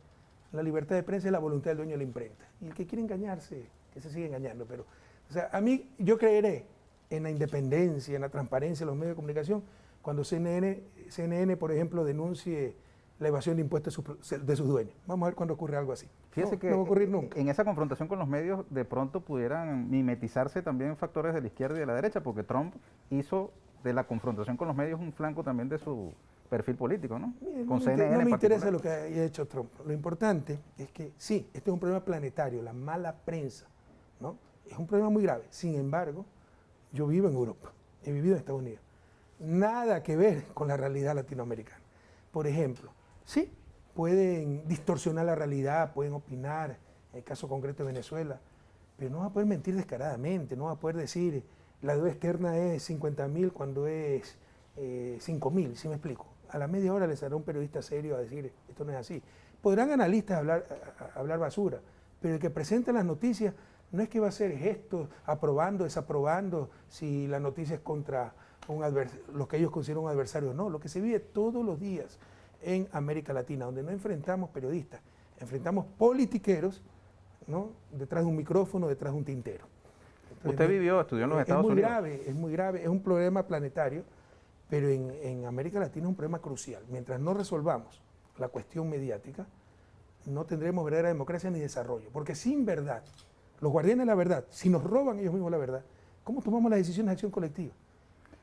la libertad de prensa es la voluntad del dueño de la imprenta. Y el que quiere engañarse, que se sigue engañando. Pero, o sea, a mí, yo creeré en la independencia, en la transparencia de los medios de comunicación, cuando CNN, por ejemplo, denuncie la evasión de impuestos de sus dueños. Vamos a ver cuándo ocurre algo así. Fíjese que no va a ocurrir nunca. en esa confrontación con los medios de pronto pudieran mimetizarse también factores de la izquierda y de la derecha, porque Trump hizo de la confrontación con los medios un flanco también de su perfil político, ¿no? Mire, Con no CNN me en interesa particular. lo que haya hecho Trump. Lo importante es que sí, este es un problema planetario, la mala prensa, ¿no? Es un problema muy grave. Sin embargo, yo vivo en Europa, he vivido en Estados Unidos. Nada que ver con la realidad latinoamericana. Por ejemplo, sí, pueden distorsionar la realidad, pueden opinar, en el caso concreto de Venezuela, pero no va a poder mentir descaradamente, no va a poder decir la deuda externa es 50.000 cuando es 5.000, ¿sí me explico? A la media hora les hará un periodista serio a decir esto no es así. Podrán analistas hablar basura, pero el que presenta las noticias no es que va a hacer gestos aprobando, desaprobando si la noticia es contra lo que ellos consideran un adversario o no. Lo que se vive todos los días en América Latina, donde no enfrentamos periodistas, enfrentamos politiqueros, ¿no? Detrás de un micrófono, detrás de un tintero. Entonces, Usted estudió en los Estados Unidos. Es muy grave, es un problema planetario, pero en América Latina es un problema crucial. Mientras no resolvamos la cuestión mediática, no tendremos verdadera democracia ni desarrollo, porque sin verdad, los guardianes de la verdad, si nos roban ellos mismos la verdad, ¿cómo tomamos las decisiones de acción colectiva?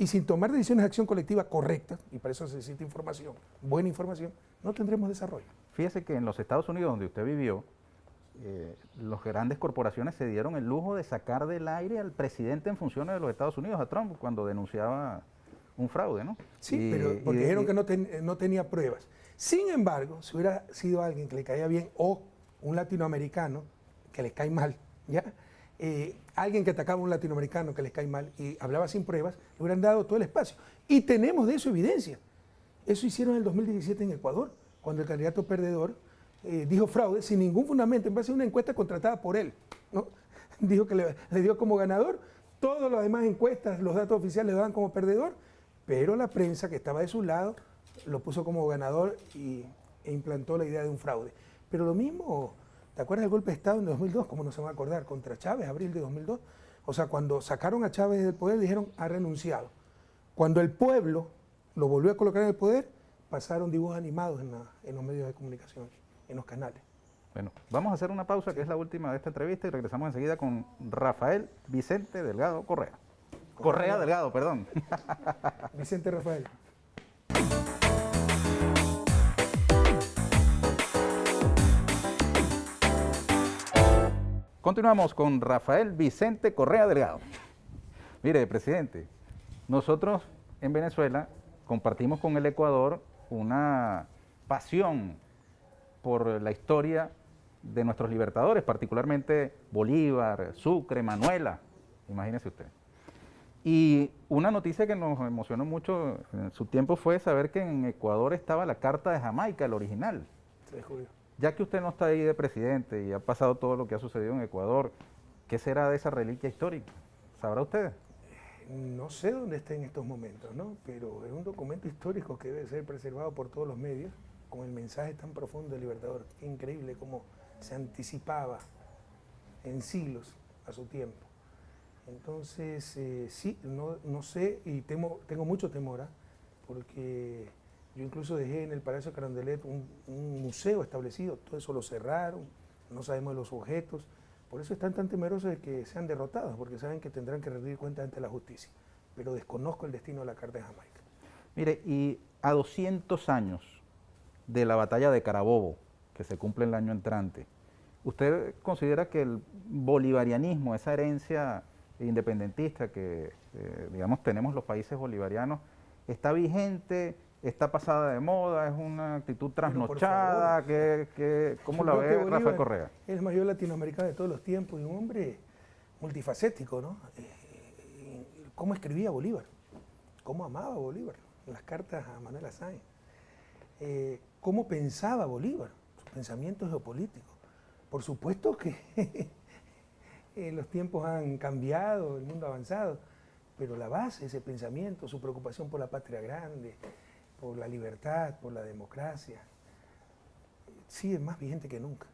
Y sin tomar decisiones de acción colectiva correctas, y para eso se necesita información, buena información, no tendremos desarrollo. Fíjese que en los Estados Unidos, donde usted vivió, las grandes corporaciones se dieron el lujo de sacar del aire al presidente en funciones de los Estados Unidos, a Trump, cuando denunciaba un fraude, ¿no? Sí, pero porque dijeron que no tenía pruebas. Sin embargo, si hubiera sido alguien que le caía bien o un latinoamericano que les cae mal, ¿ya? Alguien que atacaba a un latinoamericano que les cae mal y hablaba sin pruebas, le hubieran dado todo el espacio. Y tenemos de eso evidencia. Eso hicieron en el 2017 en Ecuador, cuando el candidato perdedor dijo fraude sin ningún fundamento, en base a una encuesta contratada por él, ¿no? Dijo que le dio como ganador, todas las demás encuestas, los datos oficiales le daban como perdedor, pero la prensa que estaba de su lado lo puso como ganador e implantó la idea de un fraude. Pero lo mismo, ¿te acuerdas del golpe de Estado en 2002? ¿Cómo no se va a acordar? Contra Chávez, abril de 2002. O sea, cuando sacaron a Chávez del poder, dijeron, ha renunciado. Cuando el pueblo lo volvió a colocar en el poder, pasaron dibujos animados en los medios de comunicación, en los canales. Bueno, vamos a hacer una pausa, que es la última de esta entrevista, y regresamos enseguida con Rafael Vicente Delgado Correa. Correa Delgado, perdón. Vicente Rafael. Continuamos con Rafael Vicente Correa Delgado. Mire, presidente, nosotros en Venezuela compartimos con el Ecuador una pasión por la historia de nuestros libertadores, particularmente Bolívar, Sucre, Manuela, imagínese usted. Y una noticia que nos emocionó mucho en su tiempo fue saber que en Ecuador estaba la Carta de Jamaica, el original. 3 de julio. Ya que usted no está ahí de presidente y ha pasado todo lo que ha sucedido en Ecuador, ¿qué será de esa reliquia histórica? ¿Sabrá usted? No sé dónde está en estos momentos, ¿no? Pero es un documento histórico que debe ser preservado por todos los medios, con el mensaje tan profundo del Libertador. Qué increíble cómo se anticipaba en siglos a su tiempo. Entonces, sí, no sé y tengo mucho temor, porque yo incluso dejé en el Palacio de Carondelet un museo establecido, todo eso lo cerraron, no sabemos de los objetos. Por eso están tan temerosos de que sean derrotados, porque saben que tendrán que rendir cuentas ante la justicia. Pero desconozco el destino de la Carta de Jamaica. Mire, y a 200 años de la batalla de Carabobo, que se cumple el año entrante, ¿usted considera que el bolivarianismo, esa herencia independentista que, digamos, tenemos los países bolivarianos, está vigente, está pasada de moda, es una actitud trasnochada? ¿Cómo la ve Rafael Correa? Es el mayor latinoamericano de todos los tiempos y un hombre multifacético, ¿no? ¿Cómo escribía Bolívar? ¿Cómo amaba Bolívar? Las cartas a Manuel Sáenz. cómo pensaba Bolívar, su pensamiento geopolítico. Por supuesto que los tiempos han cambiado, el mundo ha avanzado, pero la base de ese pensamiento, su preocupación por la patria grande, por la libertad, por la democracia, sigue más vigente que nunca,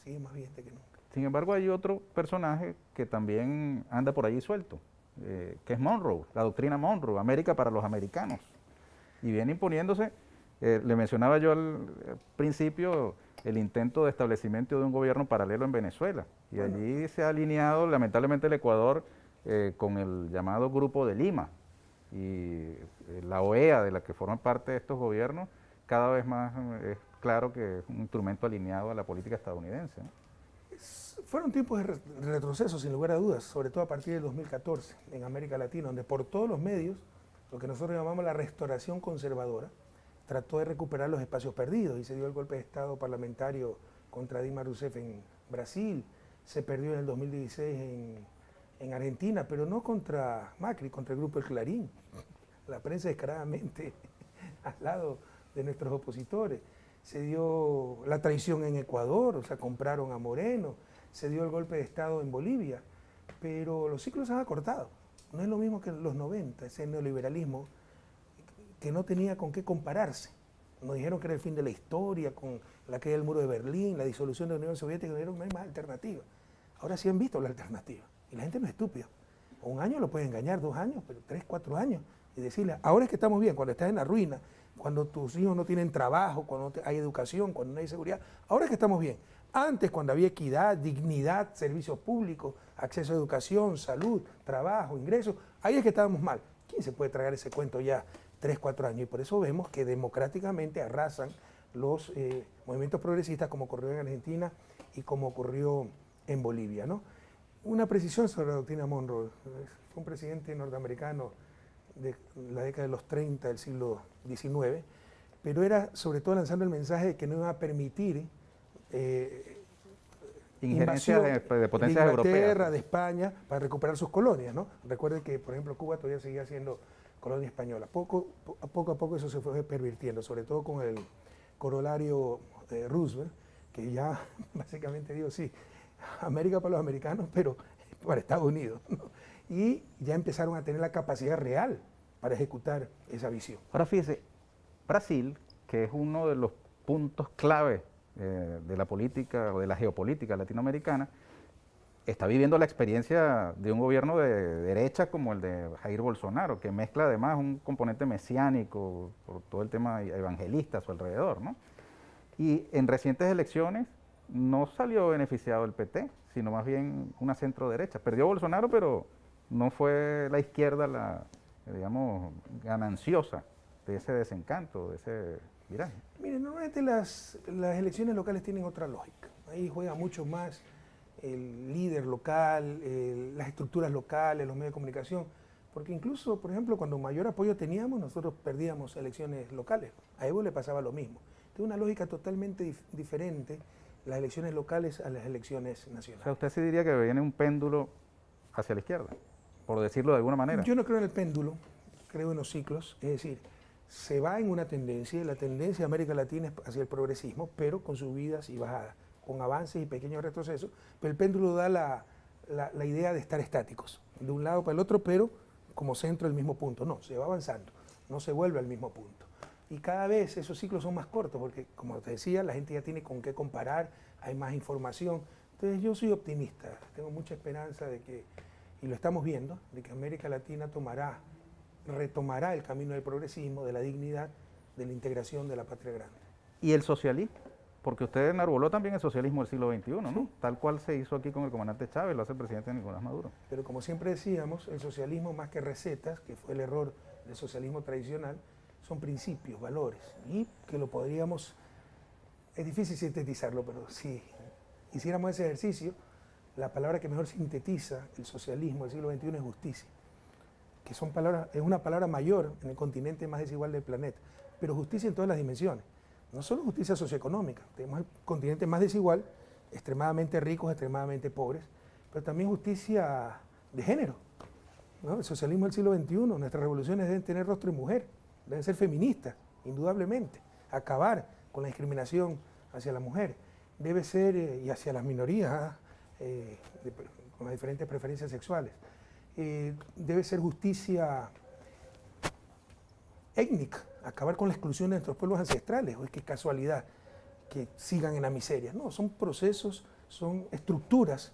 sigue más vigente que nunca. Sin embargo, hay otro personaje que también anda por allí suelto, que es Monroe, la doctrina Monroe, América para los americanos. Y viene imponiéndose, le mencionaba yo al principio, el intento de establecimiento de un gobierno paralelo en Venezuela. Y bueno, allí se ha alineado lamentablemente el Ecuador con el llamado Grupo de Lima. Y la OEA, de la que forman parte de estos gobiernos, cada vez más es claro que es un instrumento alineado a la política estadounidense, ¿no? Fueron tiempos de retroceso, sin lugar a dudas, sobre todo a partir del 2014 en América Latina, donde por todos los medios, lo que nosotros llamamos la restauración conservadora, trató de recuperar los espacios perdidos y se dio el golpe de Estado parlamentario contra Dilma Rousseff en Brasil, se perdió en el 2016 en Argentina, pero no contra Macri, contra el grupo El Clarín, la prensa descaradamente al lado de nuestros opositores. Se dio la traición en Ecuador, o sea, compraron a Moreno, se dio el golpe de Estado en Bolivia, pero los ciclos se han acortado. No es lo mismo que en los 90, ese neoliberalismo que no tenía con qué compararse. Nos dijeron que era el fin de la historia, con la caída del muro de Berlín, la disolución de la Unión Soviética, nos dijeron que no hay más alternativa. Ahora sí han visto la alternativa, y la gente no es estúpida. Un año lo puede engañar, 2 años, pero 3, 4 años, y decirle, ahora es que estamos bien, cuando estás en la ruina, cuando tus hijos no tienen trabajo, cuando no hay educación, cuando no hay seguridad, ahora es que estamos bien. Antes, cuando había equidad, dignidad, servicios públicos, acceso a educación, salud, trabajo, ingresos, ahí es que estábamos mal. ¿Quién se puede tragar ese cuento ya 3, 4 años? Y por eso vemos que democráticamente arrasan los movimientos progresistas, como ocurrió en Argentina y como ocurrió en Bolivia, ¿no? Una precisión sobre la doctrina Monroe. Fue un presidente norteamericano de la década de los 30 del siglo XIX, pero era sobre todo lanzando el mensaje de que no iba a permitir injerencias de potencias de Inglaterra, europeas, de España, para recuperar sus colonias, ¿no? Recuerden que, por ejemplo, Cuba todavía seguía siendo colonia española. Poco a poco eso se fue pervirtiendo, sobre todo con el corolario Roosevelt, que ya básicamente dijo, sí, América para los americanos, pero para Estados Unidos, ¿no? Y ya empezaron a tener la capacidad real para ejecutar esa visión. Ahora fíjese, Brasil, que es uno de los puntos clave de la política o de la geopolítica latinoamericana, está viviendo la experiencia de un gobierno de derecha como el de Jair Bolsonaro, que mezcla además un componente mesiánico por todo el tema evangelista a su alrededor, ¿no? Y en recientes elecciones no salió beneficiado el PT, sino más bien una centro derecha. Perdió Bolsonaro, pero no fue la izquierda la, digamos, gananciosa de ese desencanto, de ese viraje. Miren, normalmente las elecciones locales tienen otra lógica. Ahí juega mucho más el líder local, las estructuras locales, los medios de comunicación, porque incluso, por ejemplo, cuando mayor apoyo teníamos, nosotros perdíamos elecciones locales. A Evo le pasaba lo mismo. Tiene una lógica totalmente diferente las elecciones locales a las elecciones nacionales. O sea, usted sí diría que viene un péndulo hacia la izquierda, por decirlo de alguna manera. Yo no creo en el péndulo, creo en los ciclos, es decir, se va en una tendencia, la tendencia de América Latina es hacia el progresismo, pero con subidas y bajadas, con avances y pequeños retrocesos, pero el péndulo da la idea de estar estáticos, de un lado para el otro, pero como centro del mismo punto. No, se va avanzando, no se vuelve al mismo punto. Y cada vez esos ciclos son más cortos, porque como te decía, la gente ya tiene con qué comparar, hay más información. Entonces yo soy optimista, tengo mucha esperanza de que, y lo estamos viendo, de que América Latina retomará el camino del progresismo, de la dignidad, de la integración de la patria grande. ¿Y el socialismo? Porque usted enarboló también el socialismo del siglo XXI, ¿no? Sí. Tal cual se hizo aquí con el comandante Chávez, lo hace el presidente Nicolás Maduro. Pero como siempre decíamos, el socialismo más que recetas, que fue el error del socialismo tradicional, son principios, valores, y que lo podríamos, es difícil sintetizarlo, pero si hiciéramos ese ejercicio, la palabra que mejor sintetiza el socialismo del siglo XXI es justicia, que son palabras, es una palabra mayor en el continente más desigual del planeta, pero justicia en todas las dimensiones, no solo justicia socioeconómica, tenemos el continente más desigual, extremadamente ricos, extremadamente pobres, pero también justicia de género, ¿no? El socialismo del siglo XXI, nuestras revoluciones deben tener rostro de mujer, deben ser feministas, indudablemente. acabar con la discriminación hacia la mujer, debe ser, y hacia las minorías, con las diferentes preferencias sexuales, debe ser justicia étnica, acabar con la exclusión de nuestros pueblos ancestrales. O es que casualidad que sigan en la miseria. No, son procesos, son estructuras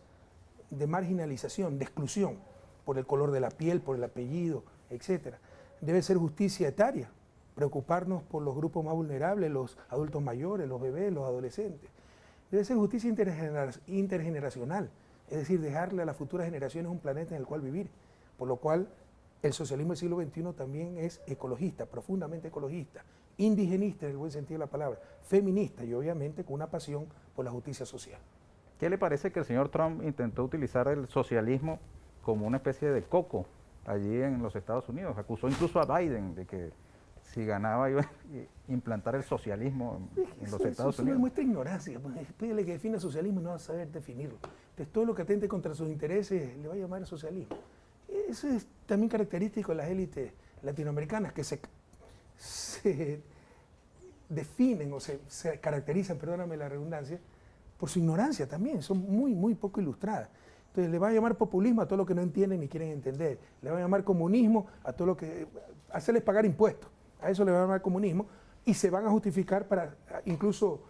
de marginalización, de exclusión, por el color de la piel, por el apellido, etc. Debe ser justicia etaria, preocuparnos por los grupos más vulnerables, los adultos mayores, los bebés, los adolescentes. Debe ser justicia intergeneracional, es decir, dejarle a las futuras generaciones un planeta en el cual vivir, por lo cual el socialismo del siglo XXI también es ecologista, profundamente ecologista, indigenista en el buen sentido de la palabra, feminista y obviamente con una pasión por la justicia social. ¿Qué le parece que el señor Trump intentó utilizar el socialismo como una especie de coco allí en los Estados Unidos? Acusó incluso a Biden de que si ganaba iba a implantar el socialismo en los Estados Unidos. Eso muestra ignorancia. Pídele que defina socialismo y no va a saber definirlo. Entonces todo lo que atente contra sus intereses le va a llamar socialismo. Eso es también característico de las élites latinoamericanas que se definen o se caracterizan, perdóname la redundancia, por su ignorancia también, son muy poco ilustradas. Entonces le va a llamar populismo a todo lo que no entienden ni quieren entender, le va a llamar comunismo a todo lo que, hacerles pagar impuestos, a eso le va a llamar comunismo, y se van a justificar para, incluso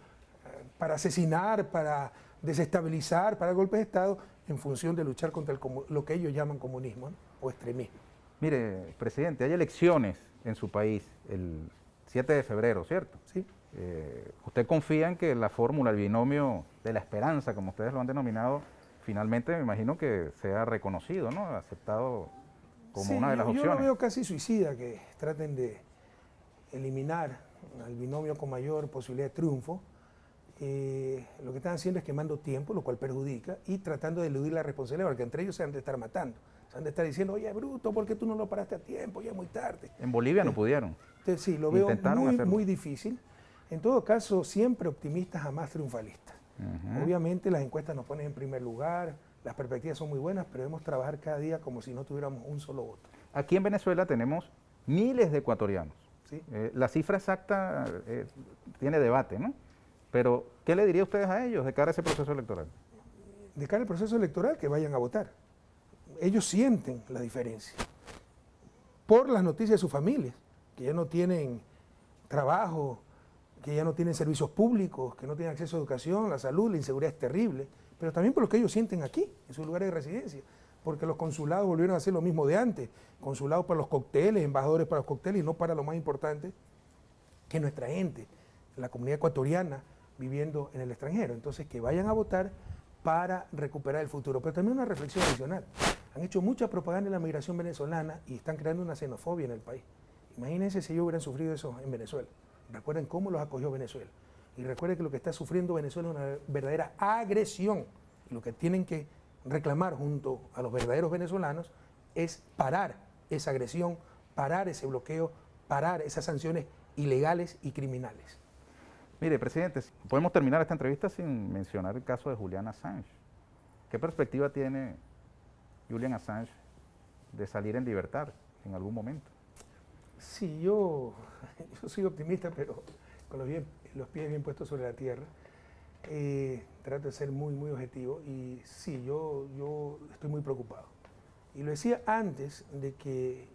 para asesinar, para desestabilizar, para golpes de Estado, en función de luchar contra lo que ellos llaman comunismo, ¿no? O extremismo. Mire, presidente, hay elecciones en su país el 7 de febrero, ¿cierto? Sí. ¿Usted confía en que la fórmula, el binomio de la esperanza, como ustedes lo han denominado, finalmente me imagino que sea reconocido, ¿no? Aceptado como una de las opciones? Yo lo veo casi suicida que traten de eliminar al binomio con mayor posibilidad de triunfo. Lo que están haciendo es quemando tiempo, lo cual perjudica, y tratando de eludir la responsabilidad, porque entre ellos se han de estar matando. Se han de estar diciendo, oye, bruto, ¿por qué tú no lo paraste a tiempo? Ya es muy tarde. En Bolivia no pudieron. Entonces, sí, lo veo muy difícil. En todo caso, siempre optimistas, jamás triunfalistas. Obviamente las encuestas nos ponen en primer lugar, las perspectivas son muy buenas, pero debemos trabajar cada día como si no tuviéramos un solo voto. Aquí en Venezuela tenemos miles de ecuatorianos. ¿Sí? La cifra exacta tiene debate, ¿no? Pero, ¿qué le diría a ustedes a ellos de cara a ese proceso electoral? De cara al proceso electoral, que vayan a votar. Ellos sienten la diferencia. Por las noticias de sus familias, que ya no tienen trabajo, que ya no tienen servicios públicos, que no tienen acceso a educación, la salud, la inseguridad es terrible, pero también por lo que ellos sienten aquí, en sus lugares de residencia, porque los consulados volvieron a hacer lo mismo de antes, consulados para los cócteles, embajadores para los cócteles, y no para lo más importante, que nuestra gente, la comunidad ecuatoriana, viviendo en el extranjero. Entonces, que vayan a votar para recuperar el futuro. Pero también una reflexión adicional. Han hecho mucha propaganda en la migración venezolana y están creando una xenofobia en el país. Imagínense si ellos hubieran sufrido eso en Venezuela. Recuerden cómo los acogió Venezuela. Y recuerden que lo que está sufriendo Venezuela es una verdadera agresión. Y lo que tienen que reclamar junto a los verdaderos venezolanos es parar esa agresión, parar ese bloqueo, parar esas sanciones ilegales y criminales. Mire, presidente, podemos terminar esta entrevista sin mencionar el caso de Julian Assange. ¿Qué perspectiva tiene Julian Assange de salir en libertad en algún momento? Sí, yo soy optimista, pero con los pies bien puestos sobre la tierra. Trato de ser muy objetivo y sí, yo estoy muy preocupado. Y lo decía antes de que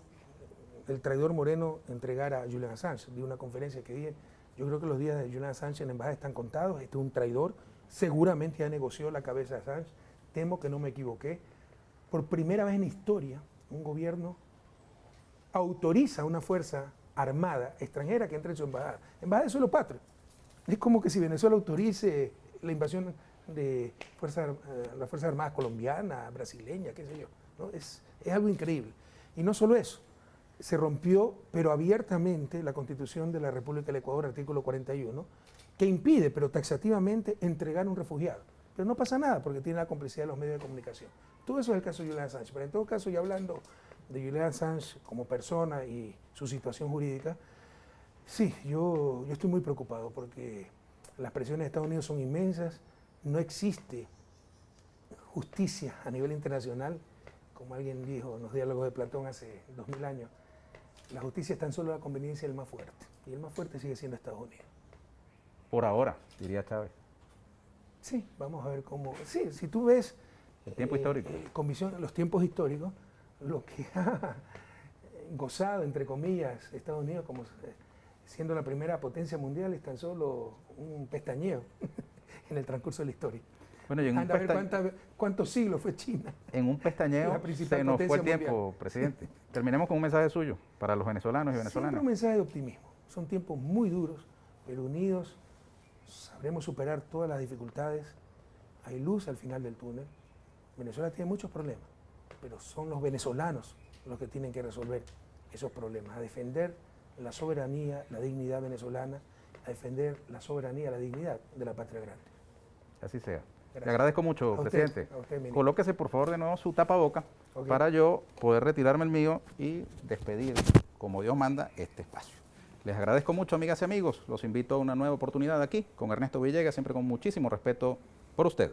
el traidor Moreno entregara a Julian Assange. Di una conferencia que dije, yo creo que los días de Julian Assange en la embajada están contados. Este es un traidor, seguramente ya negoció la cabeza de Assange. Temo que no me equivoqué. Por primera vez en la historia, un gobierno autoriza a una fuerza armada extranjera que entre en su embajada. Embajada de suelo patrio. Es como que si Venezuela autorice la invasión de las Fuerzas Armadas colombianas, brasileñas, qué sé yo, ¿no? Es algo increíble. Y no solo eso, se rompió, pero abiertamente, la Constitución de la República del Ecuador, artículo 41, que impide, pero taxativamente, entregar a un refugiado. Pero no pasa nada, porque tiene la complicidad de los medios de comunicación. Todo eso es el caso de Julian Assange. Pero en todo caso, ya hablando de Julian Assange como persona y su situación jurídica, sí, yo estoy muy preocupado porque las presiones de Estados Unidos son inmensas, no existe justicia a nivel internacional, como alguien dijo en los diálogos de Platón hace 2000 años, la justicia es tan solo la conveniencia del más fuerte, y el más fuerte sigue siendo Estados Unidos. Por ahora, diría Chávez. Sí, vamos a ver cómo... Sí, si tú ves... El tiempo histórico. Con visión, los tiempos históricos, lo que ha gozado, entre comillas, Estados Unidos como siendo la primera potencia mundial es tan solo un pestañeo en el transcurso de la historia. Bueno, y en Anda a ver cuántos siglos fue China. En un pestañeo se nos fue el tiempo, mundial. presidente. Terminemos con un mensaje suyo para los venezolanos y venezolanas. Siempre un mensaje de optimismo. Son tiempos muy duros, pero unidos sabremos superar todas las dificultades. Hay luz al final del túnel. Venezuela tiene muchos problemas, pero son los venezolanos los que tienen que resolver esos problemas, a defender la soberanía, la dignidad venezolana, a defender la soberanía, la dignidad de la patria grande. Así sea. Gracias. Le agradezco mucho, A usted, presidente. a usted, ministro. Colóquese por favor de nuevo su tapaboca Ok. para yo poder retirarme el mío y despedir, como Dios manda, este espacio. Les agradezco mucho, amigas y amigos. Los invito a una nueva oportunidad aquí con Ernesto Villegas, siempre con muchísimo respeto por usted.